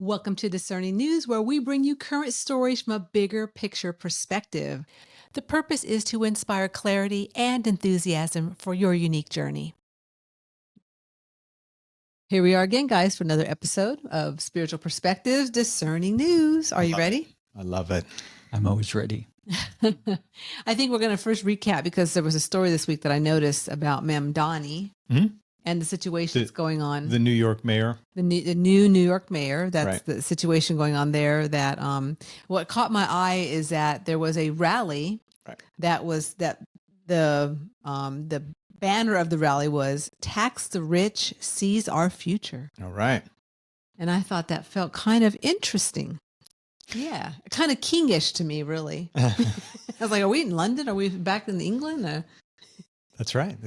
Welcome to Discerning News, where we bring you current stories from a bigger picture perspective. The purpose is to inspire clarity and enthusiasm for your unique journey. Here we are again, guys, for another episode of Spiritual Perspectives, Discerning News. Are you ready? I love it. I'm always ready. I think we're going to first recap because there was a story this week that I noticed about Ma'am Donnie and the situation that's going on. The New York mayor. The new New York mayor. That's Right. the situation going on there. That what caught my eye is that there was a rally. Right. That the banner of the rally was "Tax the Rich, Seize Our Future," All right. and I thought that felt kind of interesting. Yeah, kind of kingish to me, really. I was like, "Are we in London? Are we back in England?" That's right.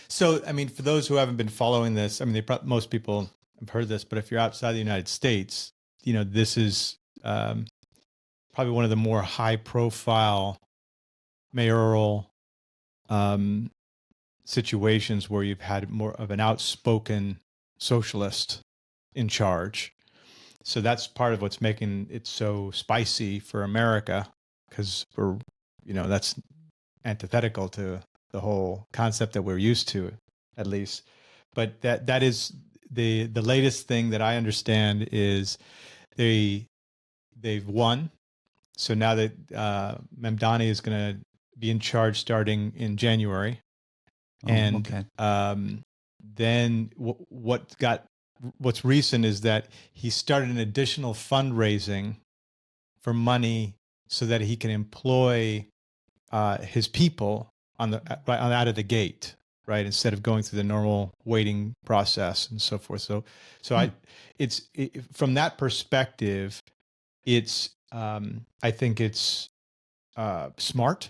So, I mean, for those who haven't been following this, I mean, most people have heard this, but if you're outside the United States, you know, this is probably one of the more high-profile mayoral situations where you've had more of an outspoken socialist in charge. So that's part of what's making it so spicy for America, because that's antithetical to the whole concept that we're used to, at least. But that is the latest thing that I understand is they've won. So now that Mamdani is going to be in charge starting in January, Okay. then what's recent is that he started an additional fundraising for money so that he can employ his people out of the gate, right? Instead of going through the normal waiting process and so forth. So from that perspective, it's I think it's smart.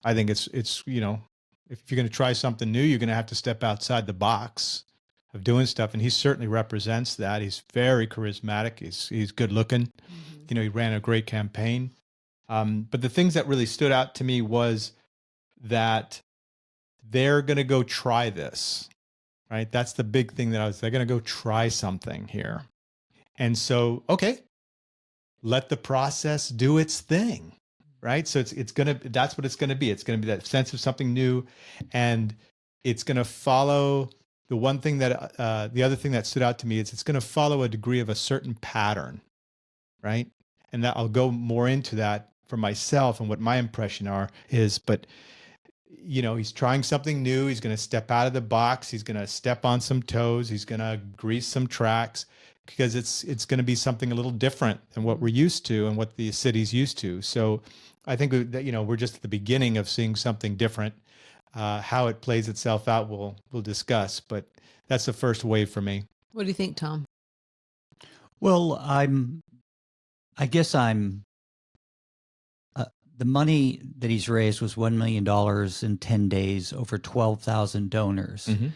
I think it's if you're going to try something new, you're going to have to step outside the box of doing stuff. And he certainly represents that. He's very charismatic. He's good looking. Mm-hmm. He ran a great campaign. But the things that really stood out to me was that they're going to go try this, right? That's the big thing they're going to go try something here. And so, okay, let the process do its thing, right? So that's what it's going to be. It's going to be that sense of something new, and it's going to follow the one thing that, the other thing that stood out to me is it's going to follow a degree of a certain pattern, right? And that I'll go more into that for myself and what my impression is, but he's trying something new. He's going to step out of the box. He's going to step on some toes. He's going to grease some tracks because it's going to be something a little different than what we're used to and what the city's used to. So I think that, we're just at the beginning of seeing something different. How it plays itself out, we'll discuss, but that's the first wave for me. What do you think, Tom? Well, I guess the money that he's raised was $1 million in 10 days, over 12,000 donors. Mm-hmm.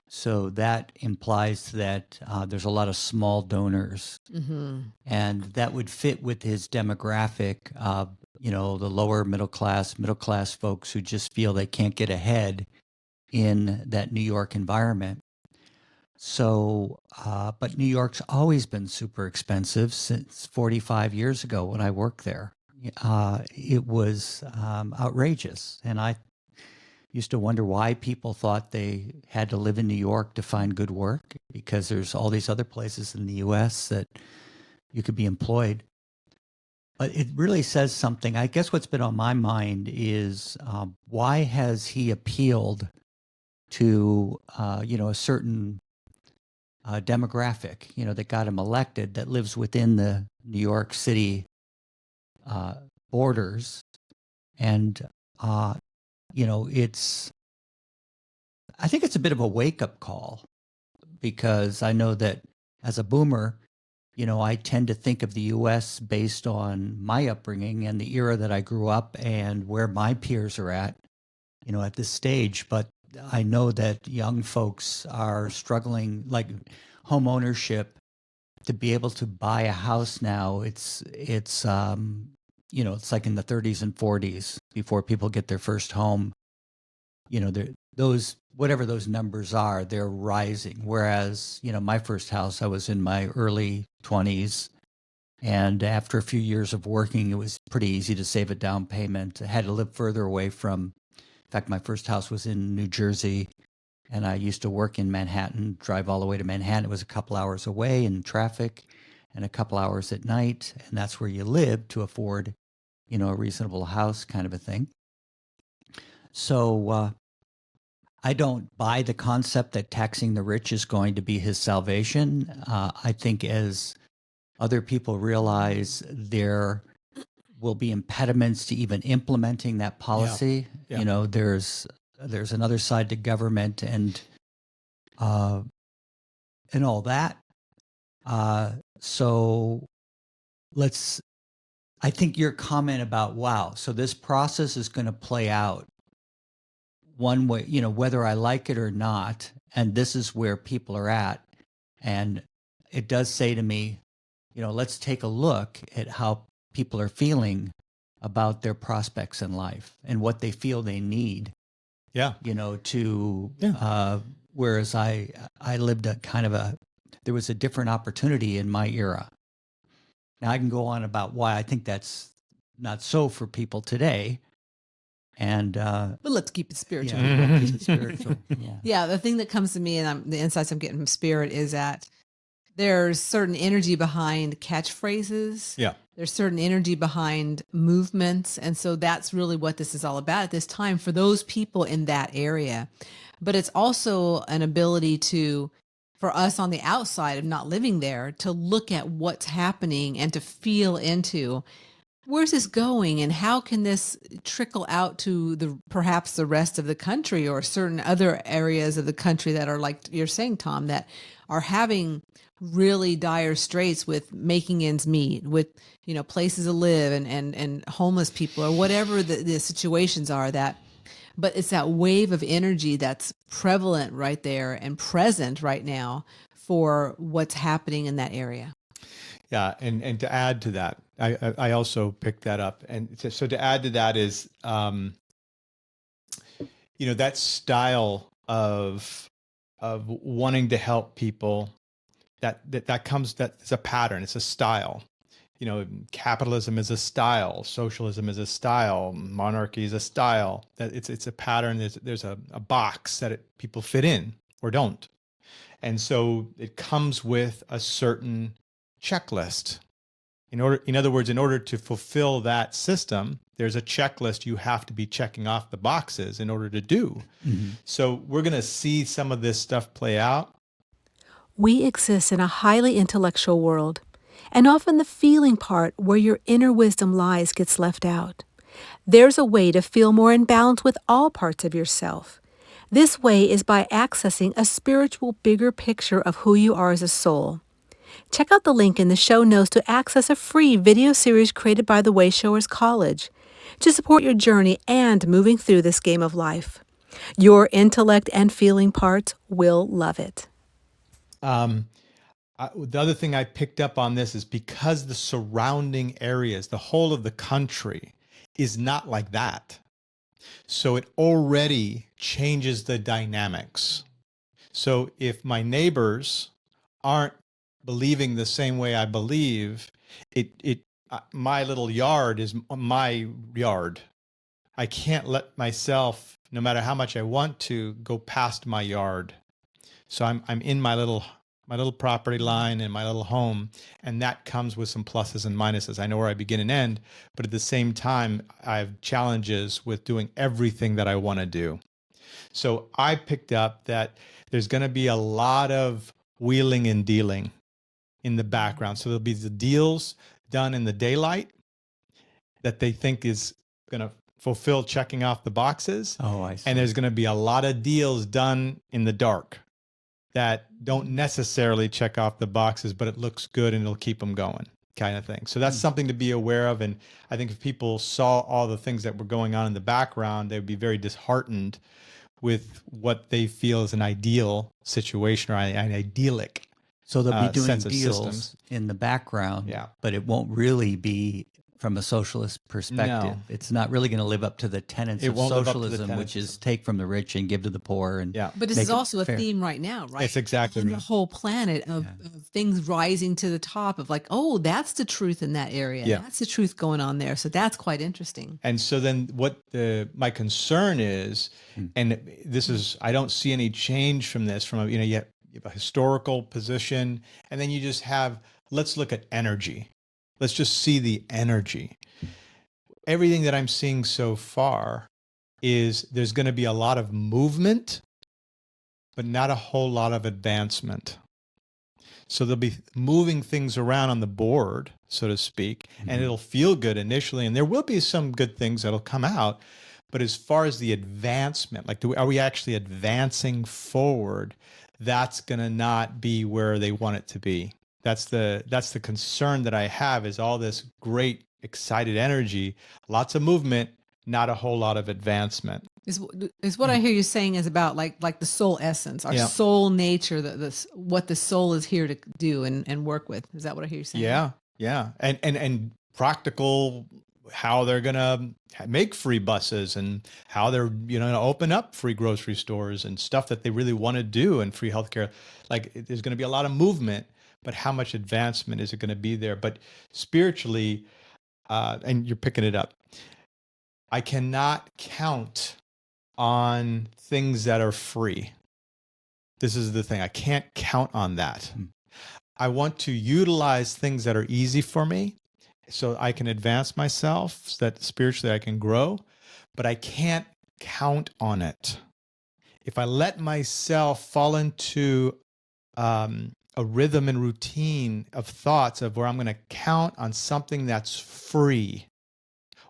So that implies that there's a lot of small donors. Mm-hmm. And that would fit with his demographic, the lower middle class folks who just feel they can't get ahead in that New York environment. So, but New York's always been super expensive since 45 years ago when I worked there. It was outrageous. And I used to wonder why people thought they had to live in New York to find good work, because there's all these other places in the U.S. that you could be employed. But it really says something. I guess what's been on my mind is why has he appealed to, a certain demographic, that got him elected, that lives within the New York City borders. And, I think it's a bit of a wake-up call, because I know that as a boomer, I tend to think of the U.S. based on my upbringing and the era that I grew up and where my peers are at this stage. But I know that young folks are struggling, like home ownership, to be able to buy a house now. It's like in the 30s and 40s before people get their first home. Those whatever those numbers are, they're rising. Whereas, my first house, I was in my early 20s. And after a few years of working, it was pretty easy to save a down payment. I had to live further away in fact, my first house was in New Jersey, and I used to work in Manhattan, drive all the way to Manhattan. It was a couple hours away in traffic and a couple hours at night. And that's where you live to afford, a reasonable house kind of a thing. So I don't buy the concept that taxing the rich is going to be his salvation. I think as other people realize there will be impediments to even implementing that policy. Yeah. There's another side to government and all that. So I think your comment about, wow, so this process is going to play out one way, whether I like it or not, and this is where people are at. And it does say to me, let's take a look at how people are feeling about their prospects in life and what they feel they need. Yeah. Whereas I lived there was a different opportunity in my era. Now I can go on about why I think that's not so for people today. And but let's keep it spiritual. Yeah, keep it spiritual. Yeah. Yeah, the thing that comes to me and the insights I'm getting from Spirit is that there's certain energy behind catchphrases. Yeah. There's certain energy behind movements. And so that's really what this is all about at this time for those people in that area. But it's also an ability for us on the outside of not living there, to look at what's happening and to feel into where's this going and how can this trickle out to perhaps the rest of the country or certain other areas of the country that are, like you're saying, Tom, that are having really dire straits with making ends meet, with places to live and homeless people or whatever the situations are. But it's that wave of energy that's prevalent right there and present right now for what's happening in that area. Yeah, and to add to that, I also picked that up, and so to add to that is, that style of wanting to help people, that's a pattern. It's a style. Capitalism is a style, socialism is a style, monarchy is a style. That it's a pattern. There's a box that people fit in or don't, and so it comes with a certain checklist. In other words, in order to fulfill that system, there's a checklist you have to be checking off the boxes in order to do. Mm-hmm. So we're going to see some of this stuff play out. We exist in a highly intellectual world, and often the feeling part where your inner wisdom lies gets left out. There's a way to feel more in balance with all parts of yourself. This way is by accessing a spiritual bigger picture of who you are as a soul. Check out the link in the show notes to access a free video series created by the Wayshowers College to support your journey and moving through this game of life. Your intellect and feeling parts will love it. The other thing I picked up on this is because the surrounding areas, the whole of the country, is not like that. So it already changes the dynamics. So if my neighbors aren't believing the same way I believe, my little yard is my yard. I can't let myself, no matter how much I want to, go past my yard. So I'm in my little property line and my little home, and that comes with some pluses and minuses. I know where I begin and end, but at the same time, I have challenges with doing everything that I want to do. So I picked up that there's going to be a lot of wheeling and dealing in the background. So there'll be the deals done in the daylight that they think is going to fulfill checking off the boxes. Oh, I see. And there's going to be a lot of deals done in the dark that don't necessarily check off the boxes, but it looks good and it'll keep them going, kind of thing. So that's something to be aware of. And I think if people saw all the things that were going on in the background, they would be very disheartened with what they feel is an ideal situation or an idyllic. So they'll be doing sense of deals systems in the background, Yeah. but it won't really be from a socialist perspective. No. It's not really going to live up to the tenets It of won't live up to the socialism, tenets which is of- take from the rich and give to the poor. And Yeah. But this make is it also a fair. theme right now, right? It's exactly In the right. whole planet of things rising to the top of like, oh, that's the truth in that area. Yeah. That's the truth going on there. So that's quite interesting. And so then what my concern is, and this is, I don't see any change from this, from, you have a historical position, and then you just have, let's look at energy. Let's just see the energy. Everything that I'm seeing so far is there's going to be a lot of movement, but not a whole lot of advancement. So they'll be moving things around on the board, so to speak, and it'll feel good initially. And there will be some good things that'll come out. But as far as the advancement, like, are we actually advancing forward? That's going to not be where they want it to be. That's the concern that I have, is all this great, excited energy, lots of movement, not a whole lot of advancement. Is what I hear you saying is about like the soul essence, our Yeah. soul nature, what the soul is here to do and work with. Is that what I hear you saying? Yeah. And practical, how they're going to make free buses, and how they're, gonna open up free grocery stores and stuff that they really want to do, and free healthcare. Like, there's going to be a lot of movement, but how much advancement is it going to be there? But spiritually, and you're picking it up, I cannot count on things that are free. This is the thing. I can't count on that. I want to utilize things that are easy for me, so I can advance myself, so that spiritually I can grow, but I can't count on it. If I let myself fall into a rhythm and routine of thoughts of where I'm going to count on something that's free,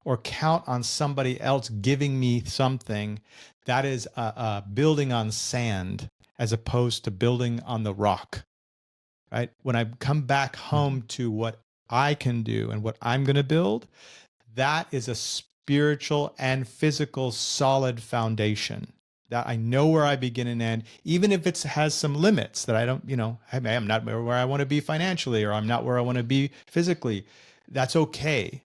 or count on somebody else giving me something, that is building on sand as opposed to building on the rock, right? When I come back home to what I can do and what I'm going to build, that is a spiritual and physical solid foundation. That I know where I begin and end, even if it has some limits that I don't, I'm not where I want to be financially, or I'm not where I want to be physically. That's okay,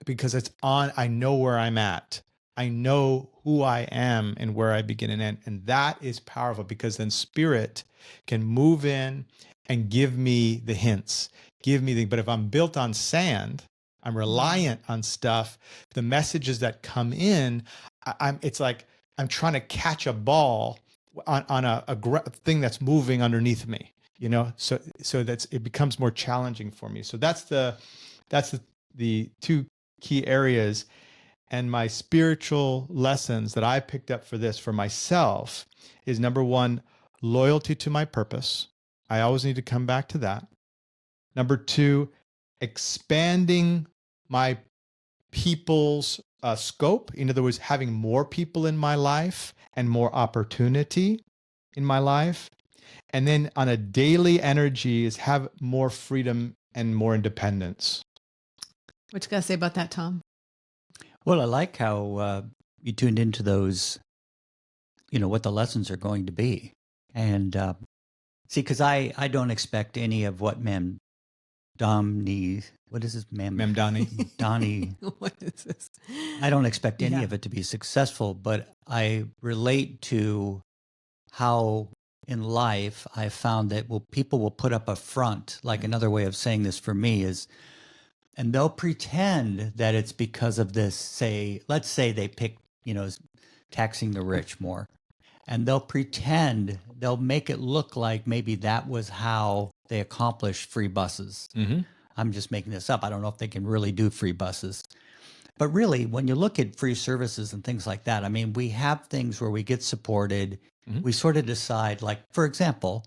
because I know where I'm at. I know who I am and where I begin and end. And that is powerful, because then spirit can move in and give me the hints, but if I'm built on sand, I'm reliant on stuff, the messages that come in, it's like I'm trying to catch a ball on a thing that's moving underneath me, so it becomes more challenging for me. So that's the two key areas. And my spiritual lessons that I picked up for myself is, number one, loyalty to my purpose. I always need to come back to that. Number two, expanding my people's scope. In other words, having more people in my life and more opportunity in my life. And then on a daily energy is have more freedom and more independence. What you got to say about that, Tom? Well, I like how you tuned into those, what the lessons are going to be. And see, because I don't expect any of what Mamdani, what is his Mamdani. Donnie. What is this? I don't expect any of it to be successful, but I relate to how in life I found that people will put up a front. Like, another way of saying this for me is, and they'll pretend that it's because of this, let's say they pick, taxing the rich more. And they'll make it look like maybe that was how they accomplished free buses. Mm-hmm. I'm just making this up. I don't know if they can really do free buses. But really, when you look at free services and things like that, I mean, we have things where we get supported. Mm-hmm. We sort of decide, like, for example,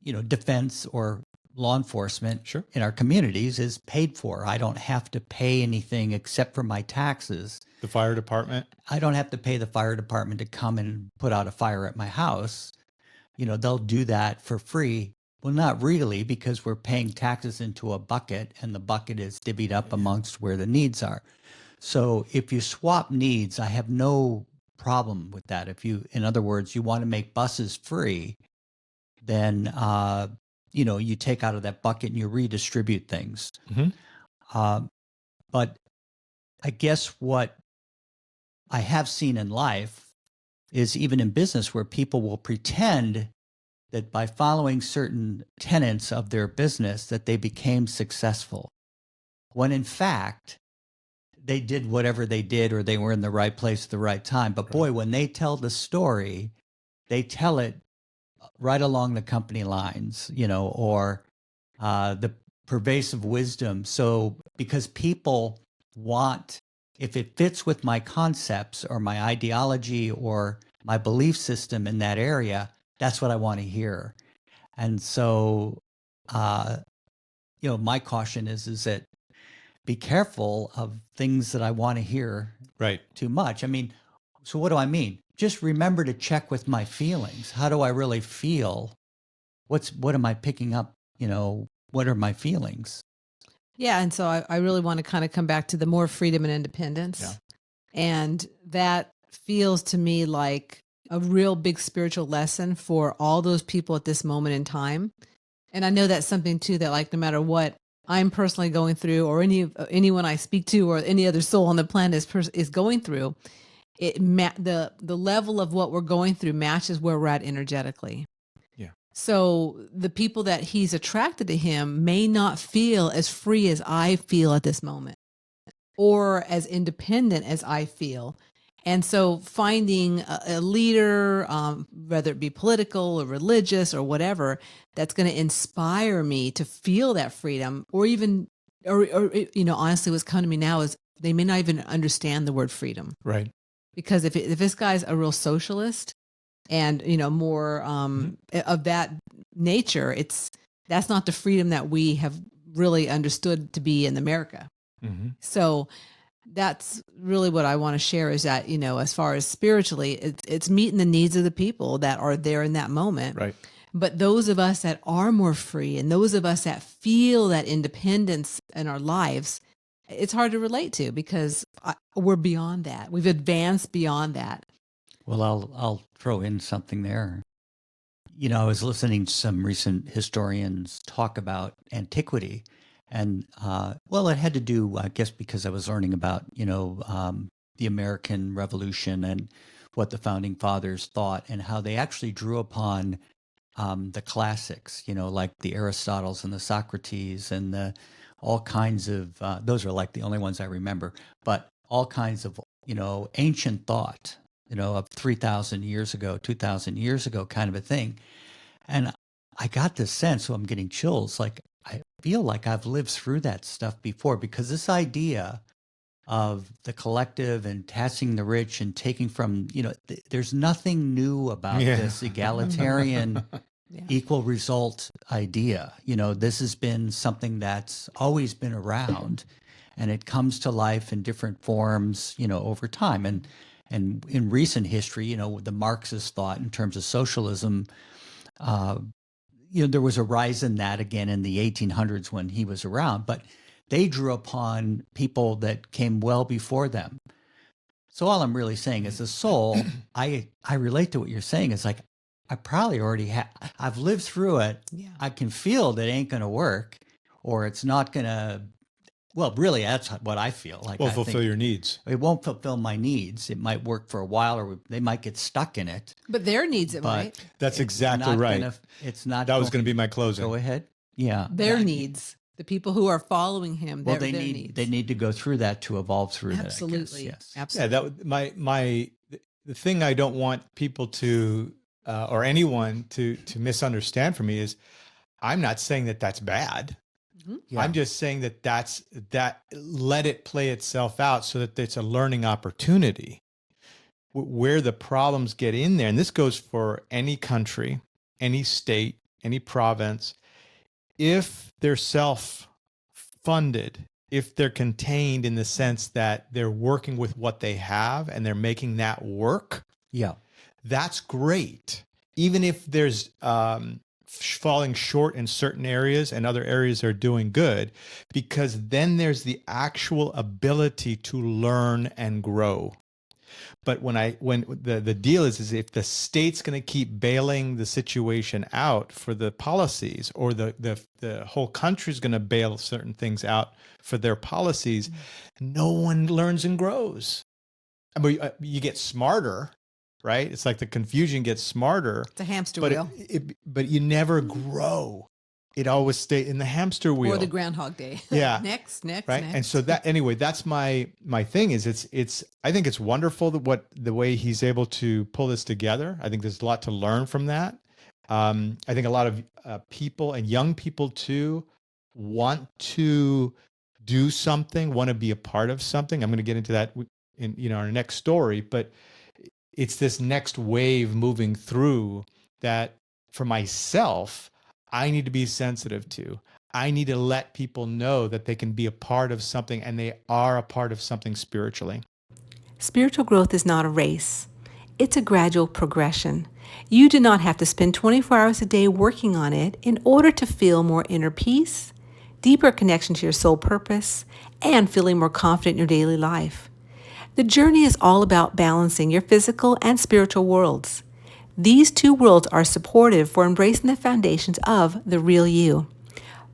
defense or law enforcement in our communities is paid for. I don't have to pay anything except for my taxes. The fire department? I don't have to pay the fire department to come and put out a fire at my house. They'll do that for free. Well, not really, because we're paying taxes into a bucket, and the bucket is divvied up amongst where the needs are. So if you swap needs, I have no problem with that. In other words, you want to make buses free, then you take out of that bucket and you redistribute things. Mm-hmm. But I guess what I have seen in life is even in business where people will pretend that by following certain tenets of their business that they became successful, when in fact they did whatever they did or they were in the right place at the right time. But boy, when they tell the story, they tell it right along the company lines, or the pervasive wisdom. So because people want, if it fits with my concepts or my ideology or my belief system in that area, that's what I want to hear. And so, my caution is that be careful of things that I want to hear Right. too much. I mean, so what do I mean? Just remember to check with my feelings. How do I really feel? What am I picking up? What are my feelings? Yeah. And so I really want to kind of come back to the more freedom and independence. Yeah. And that feels to me like a real big spiritual lesson for all those people at this moment in time. And I know that's something too, that like, no matter what I'm personally going through or anyone I speak to or any other soul on the planet is going through, the level of what we're going through matches where we're at energetically. Yeah. So the people that he's attracted to him may not feel as free as I feel at this moment or as independent as I feel. And so finding a leader, whether it be political or religious or whatever, that's going to inspire me to feel that freedom, or even, or honestly, what's coming to me now is they may not even understand the word freedom. Right. Because if this guy's a real socialist and, more of that nature, that's not the freedom that we have really understood to be in America. Mm-hmm. So that's really what I want to share is that, as far as spiritually, it's meeting the needs of the people that are there in that moment. Right. But those of us that are more free and those of us that feel that independence in our lives, it's hard to relate to because we're beyond that. We've advanced beyond that. Well, I'll throw in something there. I was listening to some recent historians talk about antiquity. And, it had to do, I guess, because I was learning about, the American Revolution and what the founding fathers thought and how they actually drew upon the classics, like the Aristotles and the Socrates and all kinds of, those are like the only ones I remember, but all kinds of, ancient thought, of 3,000 years ago, 2,000 years ago kind of a thing. And I got this sense, so I'm getting chills, like, I feel like I've lived through that stuff before because this idea of the collective and taxing the rich and taking from, there's nothing new about this egalitarian equal result idea. This has been something that's always been around and it comes to life in different forms, over time. And in recent history, the Marxist thought in terms of socialism, there was a rise in that again in the 1800s when he was around, but they drew upon people that came well before them. So all I'm really saying is the soul, I relate to what you're saying. It's like, I probably already I've lived through it. Yeah. I can feel that it ain't going to work or it's not going to, well, really, that's what I feel like. Will fulfill your needs. It won't fulfill my needs. It might work for a while or they might get stuck in it. But their needs it might. That's exactly right. It's not. That was going to be my closing. Go ahead. Yeah. Their needs. The people who are following him, well, their they needs. need to go through that to evolve through Absolutely. that. Yes. Absolutely. Yeah, the thing I don't want people to or anyone to misunderstand from me is I'm not saying that that's bad. Mm-hmm. Yeah. I'm just saying that let it play itself out so that it's a learning opportunity. Where the problems get in there, and this goes for any country, any state, any province, if they're self-funded, if they're contained in the sense that they're working with what they have and they're making that work, that's great. Even if there's falling short in certain areas and other areas are doing good, because then there's the actual ability to learn and grow. But when the deal is if the state's going to keep bailing the situation out for the policies, or the whole country's going to bail certain things out for their policies, no one learns and grows. I mean, you get smarter, right? It's like the confusion gets smarter. It's a hamster but wheel. But you never grow. It always stays in the hamster wheel. Or the Groundhog Day. Yeah. next. Right. Next. And so that's my thing is I think it's wonderful the way he's able to pull this together. I think there's a lot to learn from that. I think a lot of people and young people too want to do something, want to be a part of something. I'm going to get into that in our next story, but it's this next wave moving through that for myself, I need to be sensitive to. I need to let people know that they can be a part of something, and they are a part of something spiritually. Spiritual growth is not a race. It's a gradual progression. You do not have to spend 24 hours a day working on it in order to feel more inner peace, deeper connection to your soul purpose, and feeling more confident in your daily life. The journey is all about balancing your physical and spiritual worlds. These two worlds are supportive for embracing the foundations of the real you.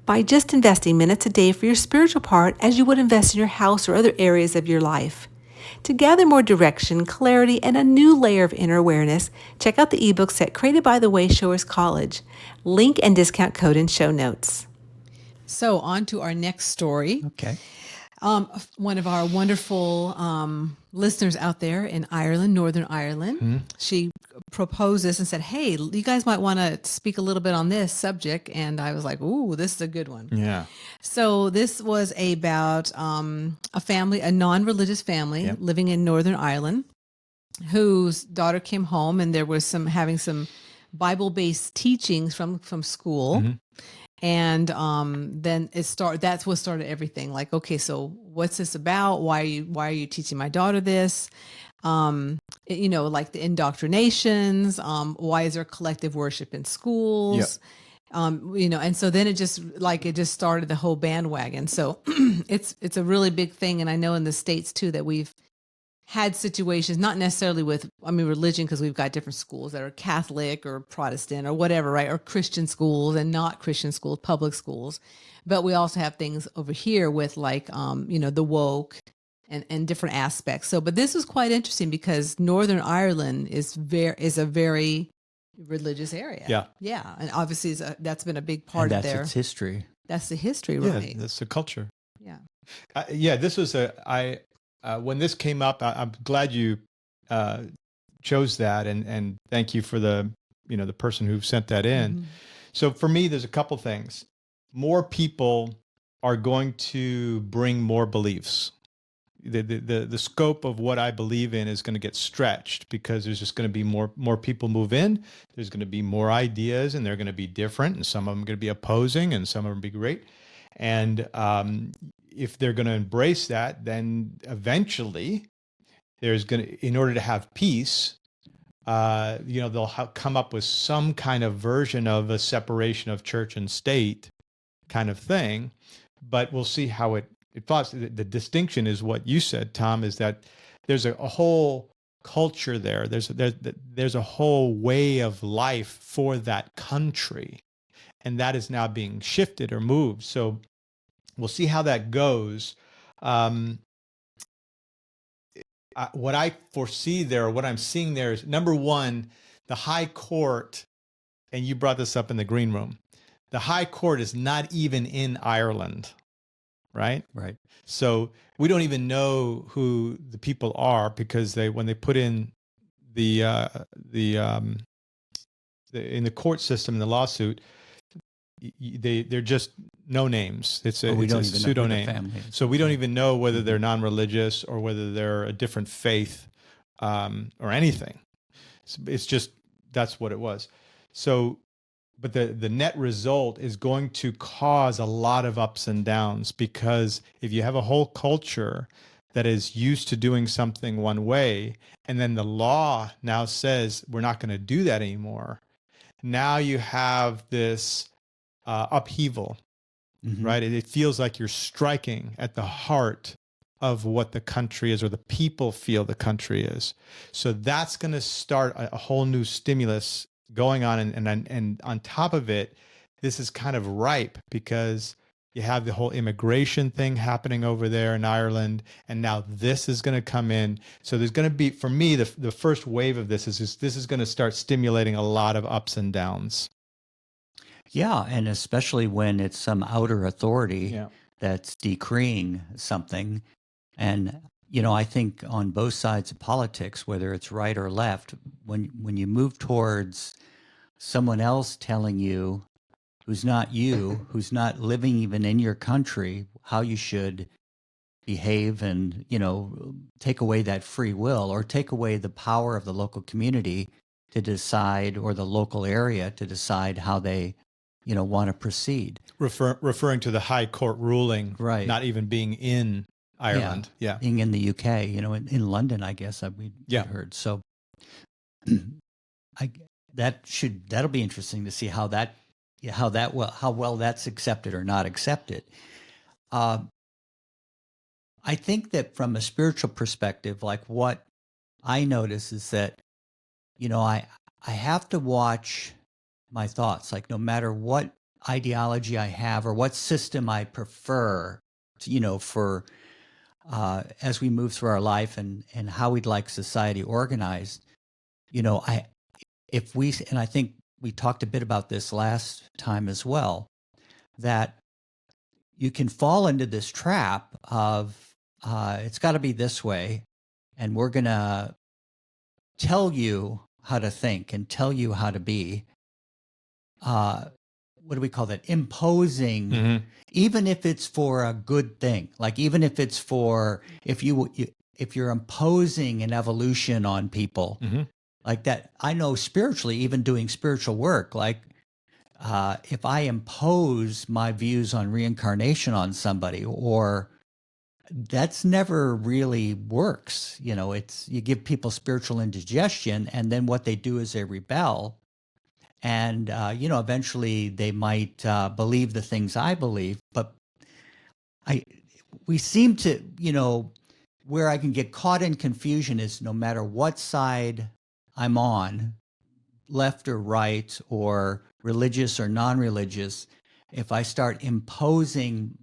By just investing minutes a day for your spiritual part as you would invest in your house or other areas of your life. To gather more direction, clarity, and a new layer of inner awareness, check out the ebook set created by the Wayshowers College. Link and discount code in show notes. So on to our next story. Okay. One of our wonderful listeners out there in Ireland, Northern Ireland, she proposed this and said, hey, you guys might want to speak a little bit on this subject. And I was like, ooh, this is a good one. Yeah. So this was about a family, a non-religious family living in Northern Ireland, whose daughter came home, and there was having some Bible-based teachings from school. And then that's what started everything. Like, okay, so what's this about? Why are you teaching my daughter this? Like the indoctrinations, why is there collective worship in schools? And so then it just started the whole bandwagon. So it's a really big thing. And I know in the States too, that we've had situations, not necessarily with, religion, because we've got different schools that are Catholic or Protestant or whatever, right? Or Christian schools and not Christian schools, public schools. But we also have things over here with like, the woke and different aspects. So, but this was quite interesting because Northern Ireland is a very religious area. Yeah. Yeah. And obviously that's been a big part of That's its history. That's the history, right? Yeah, that's the culture. Yeah. This was when this came up, I'm glad you chose that, and thank you for the person who sent that in. So for me, there's a couple things. More people are going to bring more beliefs. The scope of what I believe in is going to get stretched because there's just going to be more people move in. There's going to be more ideas, and they're going to be different, and some of them are going to be opposing, and some of them be great. And if they're going to embrace that, then eventually in order to have peace, they'll come up with some kind of version of a separation of church and state kind of thing. But we'll see how it falls. The distinction is what you said, Tom, is that there's a whole culture there. There's a whole way of life for that country, and that is now being shifted or moved. So we'll see how that goes. What I foresee there, or what I'm seeing there, is number one, the High Court, and you brought this up in the green room. The High Court is not even in Ireland, right? Right. So we don't even know who the people are because when they put in in the court system, in the lawsuit, they're just no names. It's a pseudo name. So we don't even know whether they're non-religious or whether they're a different faith or anything. It's just that's what it was. So, but the net result is going to cause a lot of ups and downs, because if you have a whole culture that is used to doing something one way, and then the law now says we're not going to do that anymore, now you have this upheaval, right? It feels like you're striking at the heart of what the country is or the people feel the country is. So that's going to start a whole new stimulus going on. And on top of it, this is kind of ripe because you have the whole immigration thing happening over there in Ireland. And now this is going to come in. So there's going to be, for me, the first wave of this is going to start stimulating a lot of ups and downs. Yeah, and especially when it's some outer authority that's decreeing something. And, I think on both sides of politics, whether it's right or left, when you move towards someone else telling you who's not you, who's not living even in your country, how you should behave and, take away that free will or take away the power of the local community to decide, or the local area to decide how they want to proceed. Referring to the high court ruling, right? Not even being in Ireland, being in the UK, in London, I guess we heard. So, that'll be interesting to see how well that's accepted or not accepted. I think that from a spiritual perspective, like what I notice is that, I have to watch my thoughts, like no matter what ideology I have or what system I prefer, for as we move through our life and how we'd like society organized, I think we talked a bit about this last time as well, that you can fall into this trap of it's got to be this way, and we're going to tell you how to think and tell you how to be. What do we call that? Imposing, even if it's for a good thing, like even if it's for, if you're imposing an evolution on people, like that. I know spiritually, even doing spiritual work, like if I impose my views on reincarnation on somebody, or that's never really works. It's, you give people spiritual indigestion, and then what they do is they rebel. And, eventually they might believe the things I believe, but we seem to, where I can get caught in confusion is no matter what side I'm on, left or right, or religious or non-religious, if I start imposing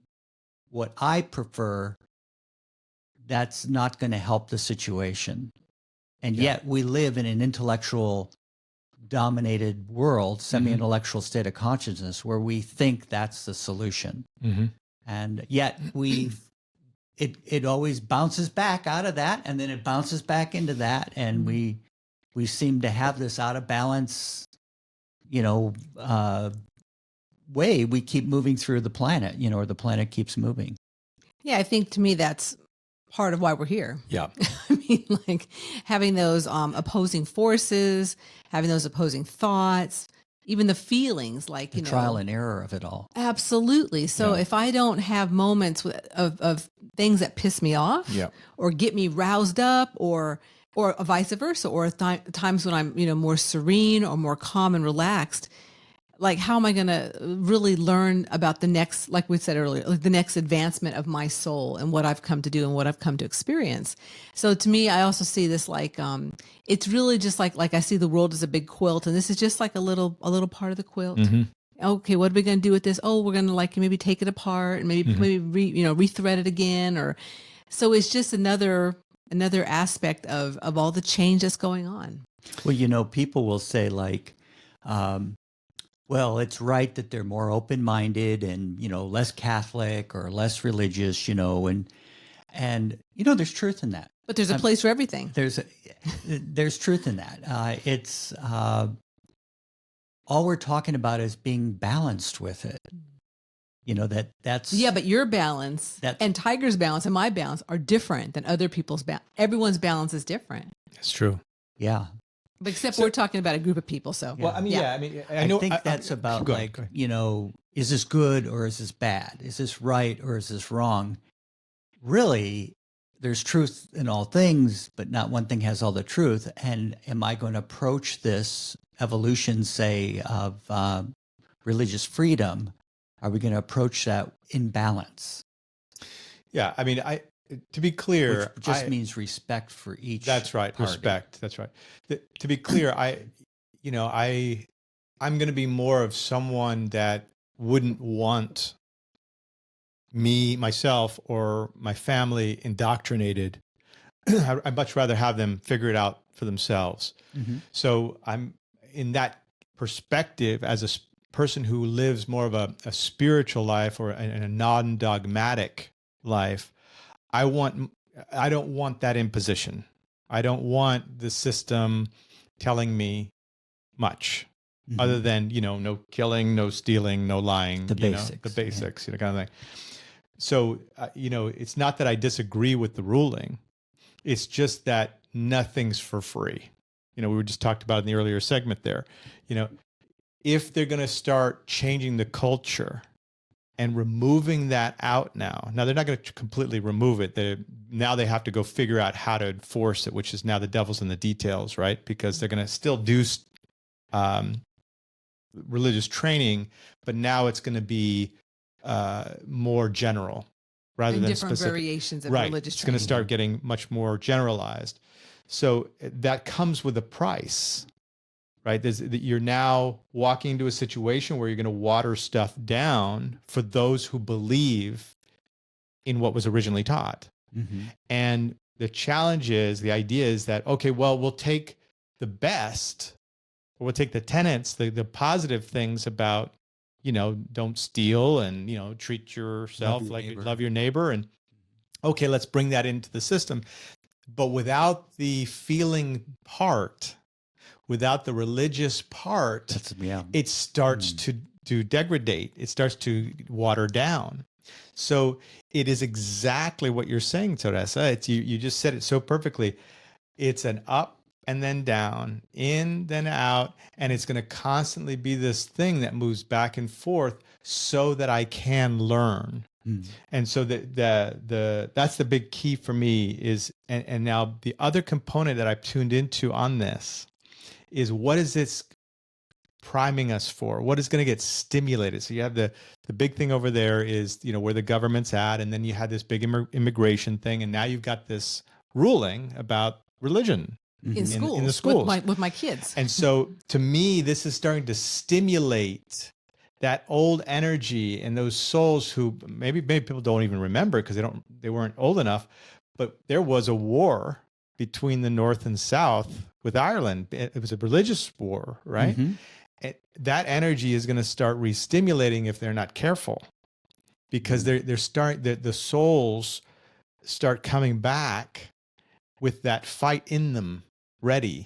what I prefer, that's not going to help the situation. And yet we live in an intellectual dominated world, semi-intellectual state of consciousness, where we think that's the solution. And yet it always bounces back out of that, and then it bounces back into that, and we seem to have this out of balance, way we keep moving through the planet, or the planet keeps moving. Yeah, I think to me that's part of why we're here. Yeah. I mean, like having those opposing forces, having those opposing thoughts, even the feelings, like, the trial and error of it all. Absolutely. So if I don't have moments of things that piss me off or get me roused up, or vice versa, or times when I'm, more serene or more calm and relaxed, like, how am I going to really learn about the next, like we said earlier, like the next advancement of my soul and what I've come to do and what I've come to experience? So to me, I also see this like, it's really just like I see the world as a big quilt, and this is just like a little part of the quilt. Okay, what are we going to do with this? Oh, we're going to like maybe take it apart and maybe rethread it again, or so it's just another aspect of all the change that's going on. Well, people will say like, well, it's right that they're more open-minded and, less Catholic or less religious, and there's truth in that. But there's a place for everything. There's truth in that. It's all we're talking about is being balanced with it. That's but your balance and Tiger's balance and my balance are different than other people's balance. Everyone's balance is different. That's true. Yeah. But except we're talking about a group of people. So, well, I mean, I think that's about is this good or is this bad? Is this right or is this wrong? Really, there's truth in all things, but not one thing has all the truth. And am I going to approach this evolution, say, of religious freedom? Are we going to approach that in balance? Yeah, I mean, to be clear, which just means respect for each. That's right. party. Respect. That's right. To be clear, I'm going to be more of someone that wouldn't want myself, or my family indoctrinated. I'd much rather have them figure it out for themselves. Mm-hmm. So I'm in that perspective as a person who lives more of a spiritual life, or a non-dogmatic life. I don't want that imposition. I don't want the system telling me much, Mm-hmm. other than, no killing, no stealing, no lying, The basics. the basics, kind of thing. So, it's not that I disagree with the ruling. It's just that nothing's for free. We were just talked about in the earlier segment there. If they're going to start changing the culture and removing that out now they're not going to completely remove it. Now they have to go figure out how to enforce it, which is now the devil's in the details, right? Because they're going to still do religious training, but now it's going to be more general rather and than different specific. variations of Right. religious It's going to training. start getting much more generalized. So that comes with a price, right? You're now walking into a situation where you're going to water stuff down for those who believe in what was originally taught. Mm-hmm. And the challenge is, the idea is that, okay, well, we'll take the best, or we'll take the tenets, the positive things about, don't steal, and, treat yourself Love your like you neighbor. love your neighbor. And okay, let's bring that into the system. But without the feeling part, without the religious part, it starts to degrade. It starts to water down. So it is exactly what you're saying, Teresa. You just said it so perfectly. It's an up and then down, in, then out, and it's going to constantly be this thing that moves back and forth so that I can learn. And so that's the big key for me is, and now the other component that I've tuned into on this is, what is this priming us for? What is going to get stimulated? So you have the big thing over there is, where the government's at, and then you had this big immigration thing, and now you've got this ruling about religion in schools, in the schools with my kids. And so to me, this is starting to stimulate that old energy in those souls who maybe people don't even remember because they weren't old enough, but there was a war between the North and South with Ireland. It was a religious war, right? Mm-hmm. That energy is going to start re-stimulating if they're not careful, because the souls start coming back with that fight in them ready.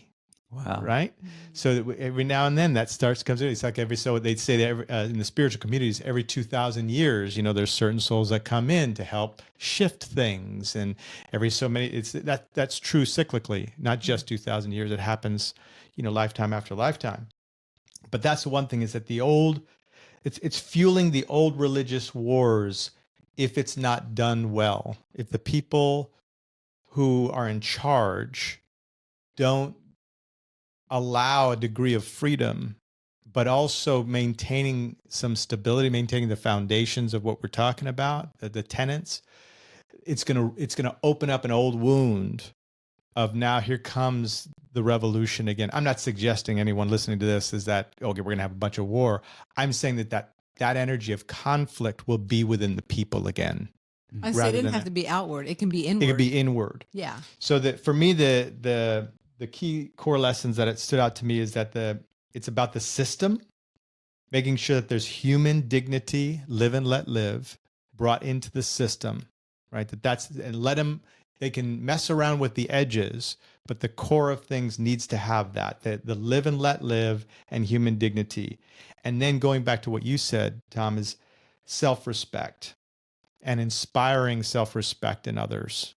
Wow. Right. So every now and then that comes in. It's like they'd say that in the spiritual communities, every 2,000 years, there's certain souls that come in to help shift things. And every so many, that's true cyclically, not just 2,000 years. It happens, lifetime after lifetime. But that's the one thing, is that it's fueling the old religious wars if it's not done well. If the people who are in charge don't allow a degree of freedom, but also maintaining some stability, maintaining the foundations of what we're talking about, the tenets, it's gonna open up an old wound of, now here comes the revolution again. I'm not suggesting anyone listening to this is that, okay, we're gonna have a bunch of war. I'm saying that energy of conflict will be within the people again. I say it didn't have to be outward. It can be inward. It can be inward. Yeah. So that for me, the key core lessons that it stood out to me is that it's about the system, making sure that there's human dignity, live and let live, brought into the system, right? And they can mess around with the edges, but the core of things needs to have the live and let live and human dignity. And then going back to what you said, Tom, is self-respect and inspiring self-respect in others.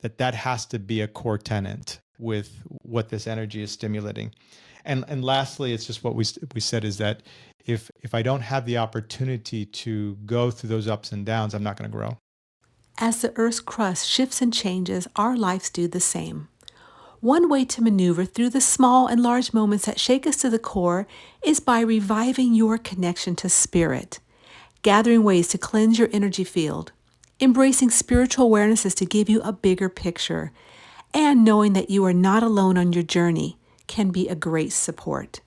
That has to be a core tenet with what this energy is stimulating. And lastly, it's just what we said, is that if I don't have the opportunity to go through those ups and downs, I'm not going to grow. As the Earth's crust shifts and changes, our lives do the same. One way to maneuver through the small and large moments that shake us to the core is by reviving your connection to spirit, gathering ways to cleanse your energy field, Embracing spiritual awarenesses to give you a bigger picture, and knowing that you are not alone on your journey can be a great support.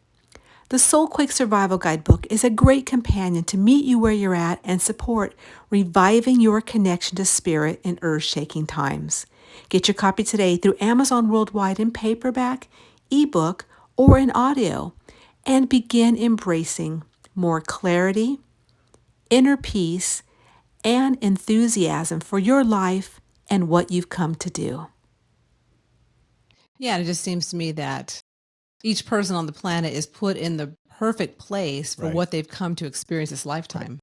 The Soul Quake Survival Guidebook is a great companion to meet you where you're at and support reviving your connection to spirit in earth-shaking times. Get your copy today through Amazon Worldwide in paperback, ebook, or in audio, and begin embracing more clarity, inner peace, and enthusiasm for your life and what you've come to do. Yeah, it just seems to me that each person on the planet is put in the perfect place for Right. what they've come to experience this lifetime.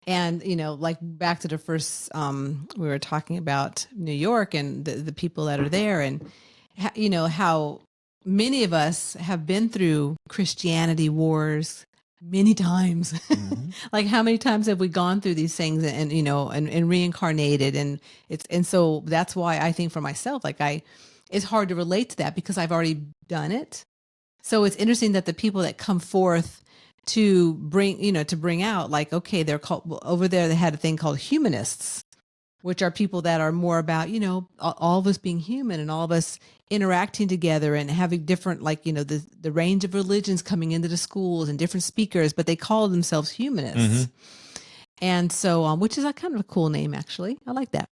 And, like back to the first, we were talking about New York and the people that are there, and, how many of us have been through Christianity wars many times. Mhm. Like, how many times have we gone through these things and reincarnated? And so that's why I think for myself, it's hard to relate to that because I've already done it. So it's interesting that the people that come forth to bring out, like, okay, they're called over there. They had a thing called humanists, which are people that are more about, all of us being human and all of us interacting together and having different, the range of religions coming into the schools and different speakers, but they call themselves humanists. And so, which is a kind of a cool name, actually. I like that.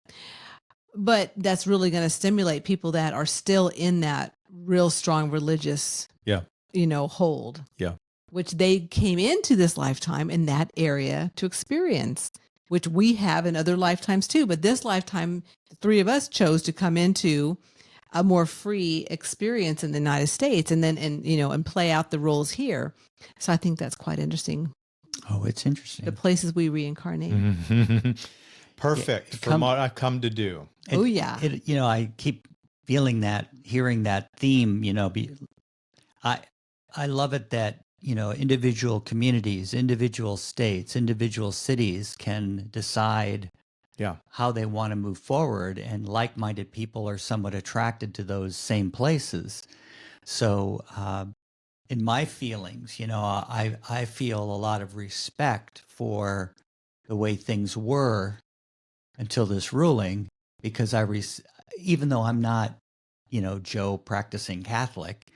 But that's really going to stimulate people that are still in that real strong religious, Yeah. hold. Yeah. Which they came into this lifetime in that area to experience, which we have in other lifetimes too. But this lifetime, the three of us chose to come into a more free experience in the United States and play out the roles here. So I think that's quite interesting. Oh, it's interesting. The places we reincarnate. Perfect for what I've come to do. Oh, yeah. I keep feeling that, hearing that theme, I love it that, individual communities, individual states, individual cities can decide how they want to move forward, and like-minded people are somewhat attracted to those same places. So in my feelings, I feel a lot of respect for the way things were until this ruling, because even though I'm not, Joe practicing Catholic,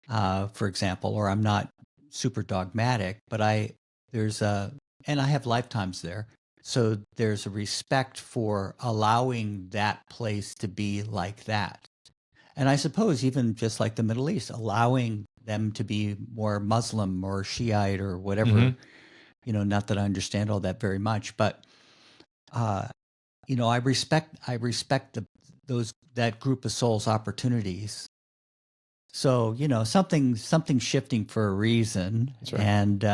for example, or I'm not super dogmatic, but and I have lifetimes there. So there's a respect for allowing that place to be like that. And I suppose even just like the Middle East, allowing them to be more Muslim or Shiite or whatever, not that I understand all that very much, but, I respect that group of souls' opportunities. So, something shifting for a reason. That's right. And,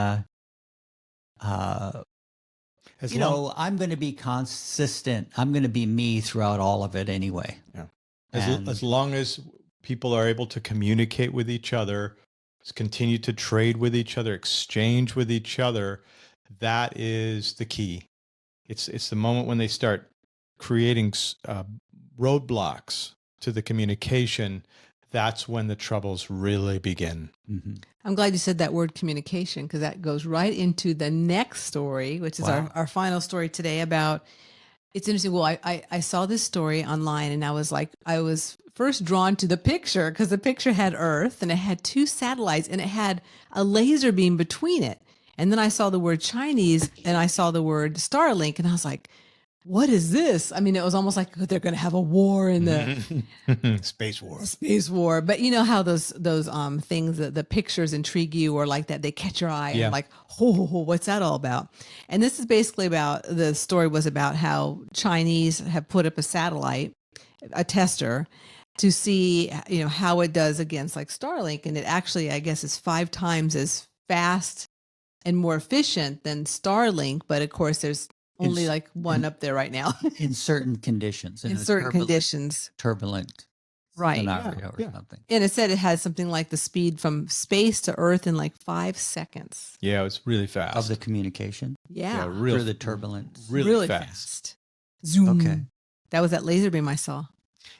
I'm going to be consistent. I'm going to be me throughout all of it anyway. Yeah. As long as people are able to communicate with each other, continue to trade with each other, exchange with each other, that is the key. It's the moment when they start creating roadblocks to the communication. That's when the troubles really begin. Mm-hmm. I'm glad you said that word communication, because that goes right into the next story, which is our final story today about, it's interesting. Well, I saw this story online and I was first drawn to the picture because the picture had Earth and it had two satellites and it had a laser beam between it. And then I saw the word Chinese and I saw the word Starlink and I was like, what is this? I mean, it was almost like they're going to have a war in the space war. But you know how those things, the pictures intrigue you, or like that they catch your eye and like, what's that all about? And this is basically the story was about how Chinese have put up a satellite, a tester, to see, how it does against like Starlink. And it actually, I guess, is 5 times as fast and more efficient than Starlink. But of course, there's only like one up there right now. In certain conditions. In certain conditions. Turbulent scenario or something. And it said it has something like the speed from space to Earth in like 5 seconds. Yeah, it's really fast. Of the communication? Yeah. For the turbulence. Really fast. Zoom. Okay. That was that laser beam I saw.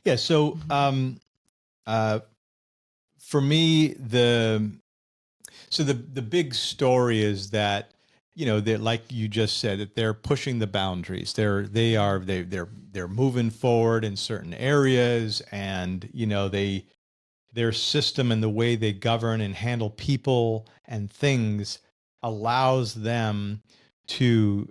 Yeah, so for me, the big story is that they're like you just said, that they're pushing the boundaries. They're moving forward in certain areas, and their system and the way they govern and handle people and things allows them to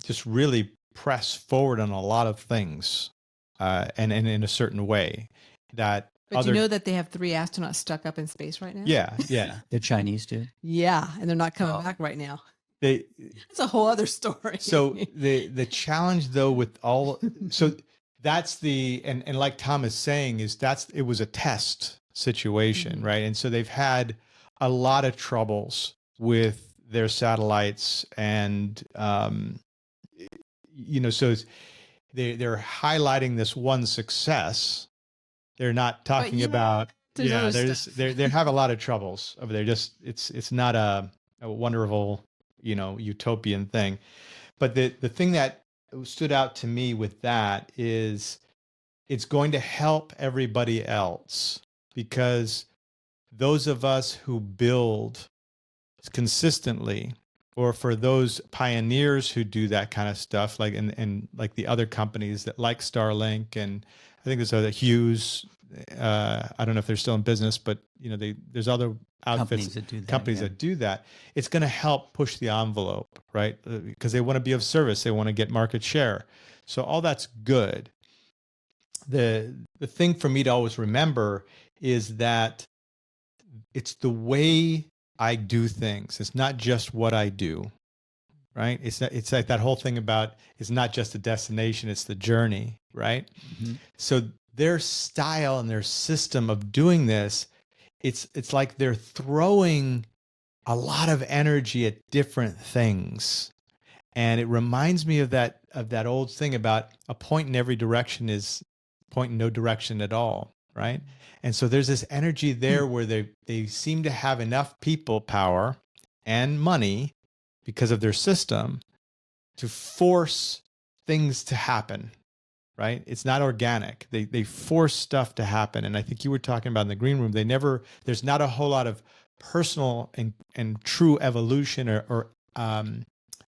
just really press forward on a lot of things, and in a certain way that But you know that they have 3 astronauts stuck up in space right now? yeah. The Chinese do. Yeah, and they're not coming back right now. They It's a whole other story. So the challenge though with all, so that's and like Tom is saying, it was a test situation, right? And so they've had a lot of troubles with their satellites, and so they're highlighting this one success. They're not talking about they have a lot of troubles over there. Just it's not a wonderful utopian thing. But the thing that stood out to me with that is it's going to help everybody else, because those of us who build consistently, or for those pioneers who do that kind of stuff, like and like the other companies that like Starlink, and I think there's other Hughes. I don't know if they're still in business, but there's other outfits, companies that do that. It's going to help push the envelope, right? Because they want to be of service, they want to get market share. So all that's good. The thing for me to always remember is that it's the way I do things. It's not just what I do, right? It's like that whole thing about it's not just a destination, it's the journey, right? Mm-hmm. So their style and their system of doing this, it's like they're throwing a lot of energy at different things. And it reminds me of that old thing about a point in every direction is point in no direction at all, right? And so there's this energy there where they seem to have enough people power and money because of their system to force things to happen, right? It's not organic. They force stuff to happen. And I think you were talking about in the green room, there's not a whole lot of personal and true evolution or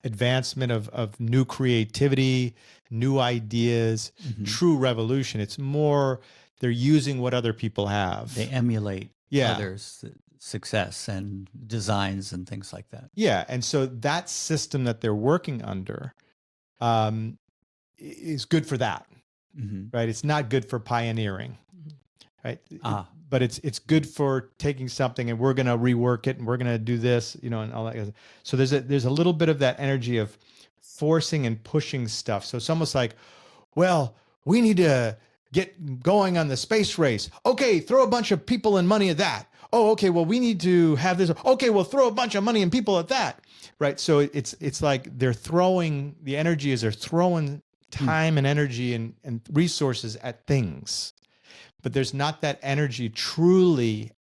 advancement of new creativity, new ideas, true revolution. It's more they're using what other people have. They emulate others' success and designs and things like that. Yeah, and so that system that they're working under is good for that, right? It's not good for pioneering, right? But it's good for taking something and we're going to rework it and we're going to do this, and all that. So there's a little bit of that energy of forcing and pushing stuff. So it's almost like, well, we need to get going on the space race. Okay, throw a bunch of people and money at that. Oh, okay, well, we need to have this. Okay, well, throw a bunch of money and people at that, right? So it's like they're throwing, the energy is they're throwing time and energy and resources at things. But there's not that energy truly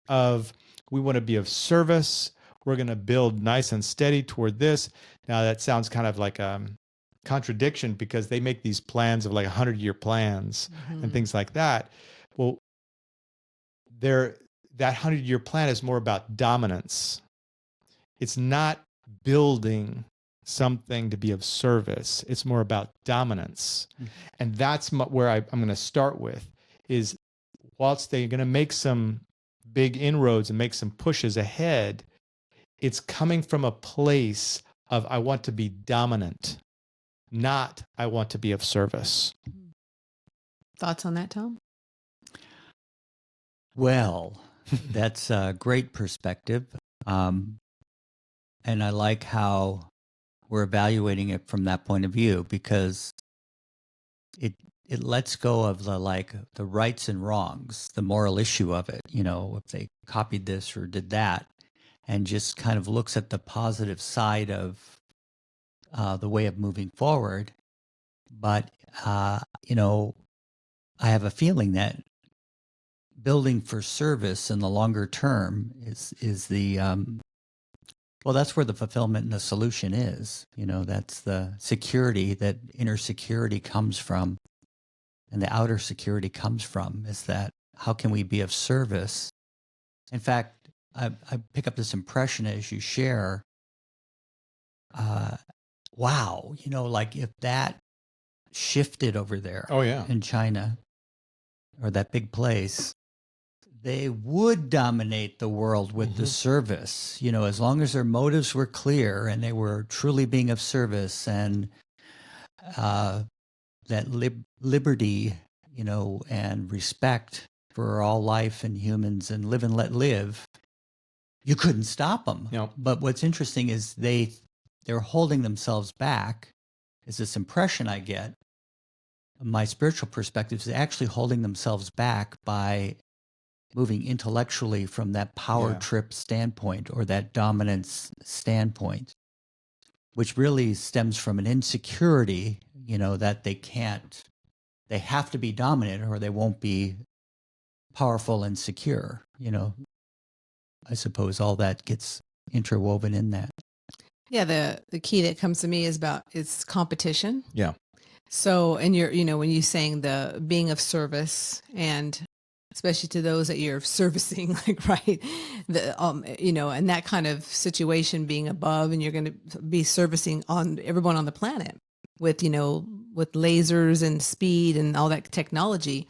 of, we want to be of service. We're going to build nice and steady toward this. Now that sounds kind of like a contradiction, because they make these plans of like 100-year plans and things like that. Well, that 100-year plan is more about dominance. It's not building something to be of service. It's more about dominance. And that's where I'm going to start with, is whilst they're going to make some big inroads and make some pushes ahead, it's coming from a place of, I want to be dominant, not I want to be of service. Thoughts on that, Tom? Well, that's a great perspective. And I like how we're evaluating it from that point of view, because it lets go of the rights and wrongs, the moral issue of it, if they copied this or did that, and just kind of looks at the positive side of the way of moving forward. But, I have a feeling that building for service in the longer term is the, that's where the fulfillment and the solution is. That's the security, that inner security comes from, and the outer security comes from, is that how can we be of service? In fact, I pick up this impression as you share wow, like if that shifted over there Oh, yeah. in China or that big place, they would dominate the world with the service, as long as their motives were clear and they were truly being of service, and that liberty, and respect for all life and humans and live and let live, you couldn't stop them. No. But what's interesting is they're holding themselves back, is this impression I get. My spiritual perspective is actually holding themselves back by moving intellectually from that power Yeah. trip standpoint or that dominance standpoint, which really stems from an insecurity, that they have to be dominant or they won't be powerful and secure. I suppose all that gets interwoven in that. Yeah, the key that comes to me is competition. Yeah. So, and when you're saying the being of service, and especially to those that you're servicing, like, right, and that kind of situation, being above, and you're going to be servicing on everyone on the planet with lasers and speed and all that technology.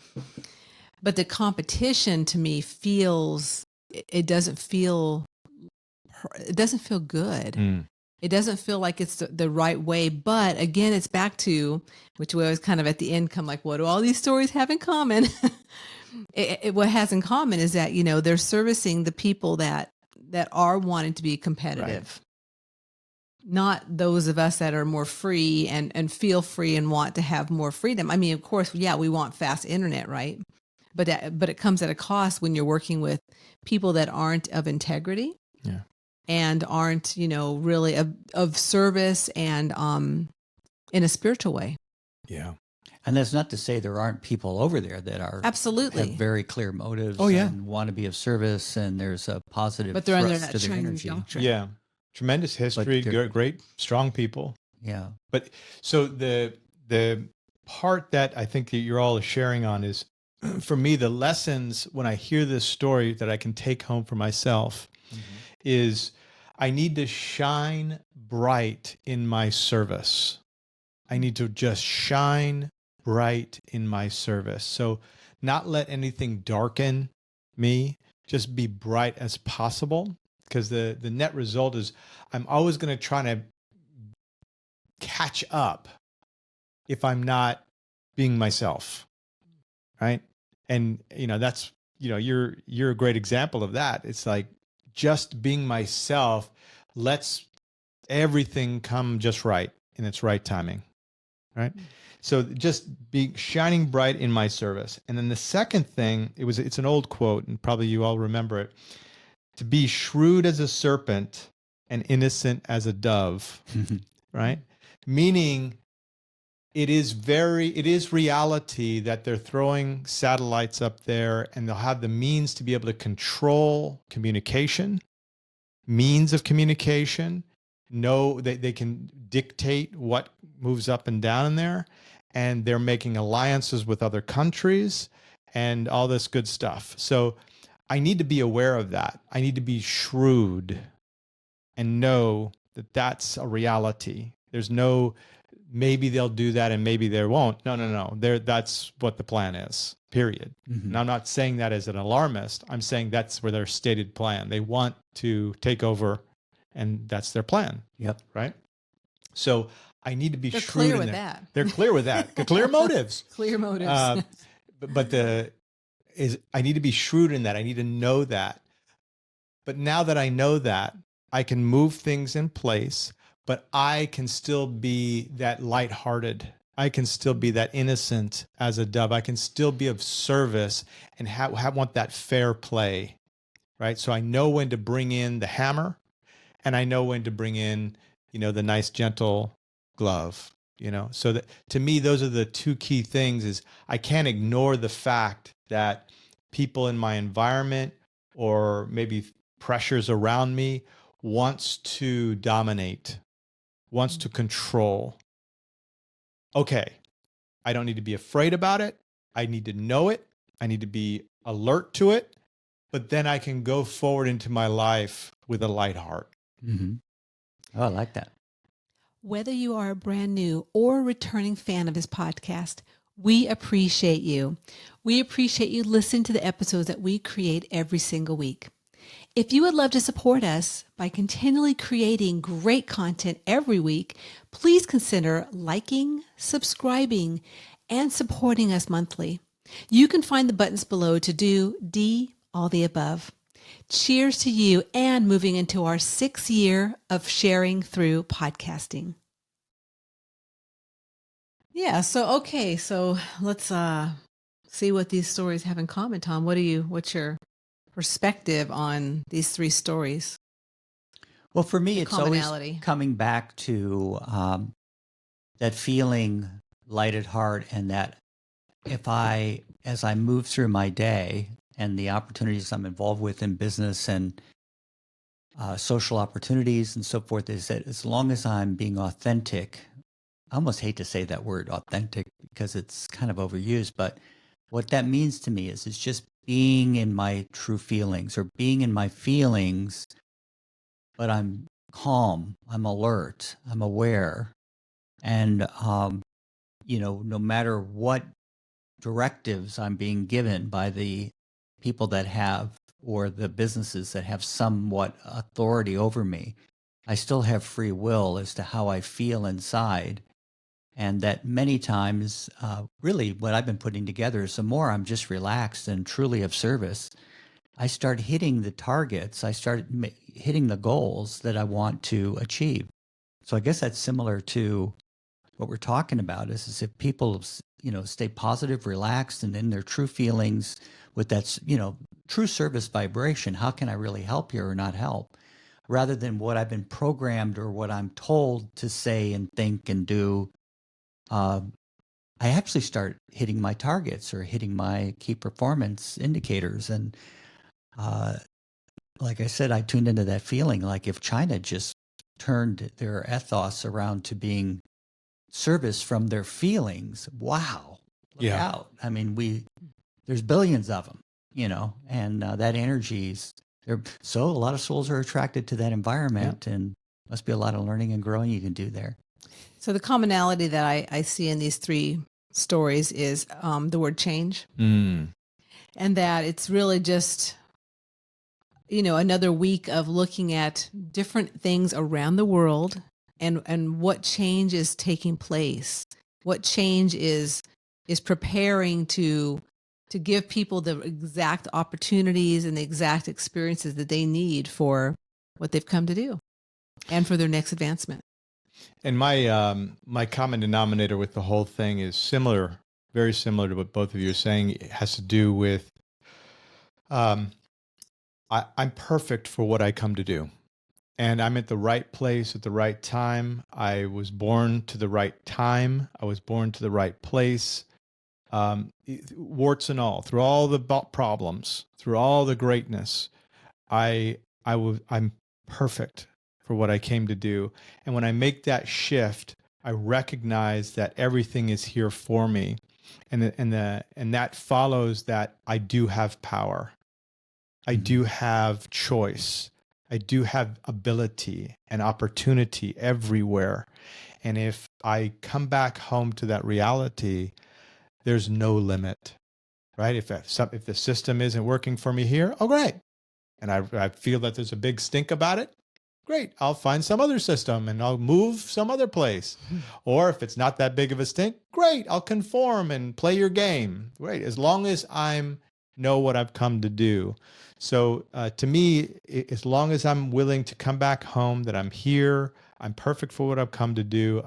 But the competition to me it doesn't feel good. It doesn't feel like it's the right way. But again, it's back to, which we always kind of at the end come like, what do all these stories have in common? What has in common is that, they're servicing the people that are wanting to be competitive. Right. Not those of us that are more free and feel free and want to have more freedom. I mean, of course, yeah, we want fast internet, right? But it comes at a cost when you're working with people that aren't of integrity. Yeah. And aren't, really of service and in a spiritual way. Yeah. And that's not to say there aren't people over there that are absolutely have very clear motives. Oh, yeah. And want to be of service, and there's a positive but they're under thrust that to their energy. doctrine. Yeah. Tremendous history, great, strong people. Yeah. But so the part that I think that you're all sharing on is, for me, the lessons when I hear this story that I can take home for myself is I need to shine bright in my service. I need to just shine bright in my service. So not let anything darken me, just be bright as possible, because the net result is I'm always going to try to catch up if I'm not being myself. Right? And that's you're a great example of that. It's like just being myself lets everything come just right in its right timing. Right? So just be shining bright in my service. And then the second thing, it's an old quote, and probably you all remember it: to be shrewd as a serpent and innocent as a dove. Right? Meaning it is reality that they're throwing satellites up there, and they'll have the means to be able to control communication, means of communication. They can dictate what moves up and down in there, and they're making alliances with other countries and all this good stuff. So I need to be aware of that. I need to be shrewd and know that that's a reality. There's no maybe they'll do that and maybe they won't. No. That's what the plan is, period. And I'm not saying that as an alarmist. I'm saying that's where their stated plan. They want to take over, and that's their plan. Yep. Right? So I need to be They're shrewd clear in with there. that. They're clear with that. Clear motives. Clear motives. But I need to be shrewd in that. I need to know that. But now that I know that, I can move things in place, but I can still be that lighthearted. I can still be that innocent as a dove. I can still be of service and want that fair play, right? So I know when to bring in the hammer, and I know when to bring in, the nice, gentle glove, So that, to me, those are the two key things. Is I can't ignore the fact that people in my environment, or maybe pressures around me, wants to dominate, wants to control. Okay, I don't need to be afraid about it. I need to know it. I need to be alert to it. But then I can go forward into my life with a light heart. Oh, I like that. Whether you are a brand new or a returning fan of his podcast, we appreciate you. We appreciate you listening to the episodes that we create every single week. If you would love to support us by continually creating great content every week, please consider liking, subscribing, and supporting us monthly. You can find the buttons below to do all the above. Cheers to you and moving into our 6th year of sharing through podcasting. Yeah. So, okay. So let's see what these stories have in common, Tom. What's your perspective on these 3 stories? Well, for me, it's always Commonality. coming back to that feeling light at heart, and that as I move through my day and the opportunities I'm involved with in business and social opportunities and so forth, is that as long as I'm being authentic, I almost hate to say that word authentic because it's kind of overused, but what that means to me is it's just being in my true feelings, or being in my feelings, but I'm calm, I'm alert, I'm aware. And, no matter what directives I'm being given by the people that have, or the businesses that have somewhat authority over me, I still have free will as to how I feel inside. And that many times, really what I've been putting together is the more I'm just relaxed and truly of service, I start hitting the targets, I start hitting the goals that I want to achieve. So I guess that's similar to what we're talking about, is if people, stay positive, relaxed, and in their true feelings with that, true service vibration, how can I really help you or not help? Rather than what I've been programmed or what I'm told to say and think and do, I actually start hitting my targets or hitting my key performance indicators. And like I said, I tuned into that feeling, like if China just turned their ethos around to being service from their feelings, wow, look out. I mean, there's billions of them, and that energy's there. So a lot of souls are attracted to that environment, and must be a lot of learning and growing you can do there. So the commonality that I see in these 3 stories is the word change. Mm. And that it's really just, another week of looking at different things around the world and what change is taking place, what change is preparing to give people the exact opportunities and the exact experiences that they need for what they've come to do and for their next advancement. And my common denominator with the whole thing is similar, very similar to what both of you are saying. It has to do with I'm perfect for what I come to do. And I'm at the right place at the right time. I was born to the right time. I was born to the right place. Warts and all, through all the problems, through all the greatness, I'm perfect for what I came to do. And when I make that shift, I recognize that everything is here for me, and that follows that I do have power, I do have choice, I do have ability and opportunity everywhere. And if I come back home to that reality, there's no limit, right? If the system isn't working for me here, oh, great. And I feel that there's a big stink about it. Great, I'll find some other system and I'll move some other place. Or if it's not that big of a stink, great, I'll conform and play your game. Great, as long as I know what I've come to do. So to me, as long as I'm willing to come back home, that I'm here, I'm perfect for what I've come to do,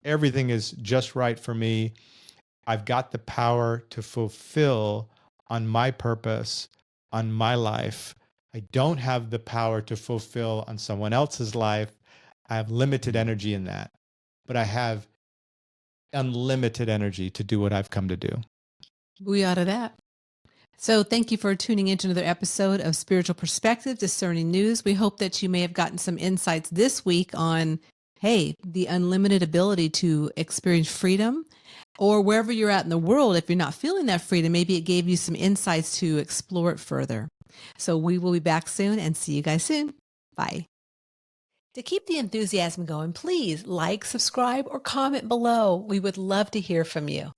everything is just right for me. I've got the power to fulfill on my purpose, on my life. I don't have the power to fulfill on someone else's life. I have limited energy in that, but I have unlimited energy to do what I've come to do. Booyah to that. So thank you for tuning into another episode of Spiritual Perspective, Discerning News. We hope that you may have gotten some insights this week on, hey, the unlimited ability to experience freedom, or wherever you're at in the world. If you're not feeling that freedom, maybe it gave you some insights to explore it further. So we will be back soon and see you guys soon. Bye. To keep the enthusiasm going, please like, subscribe, or comment below. We would love to hear from you.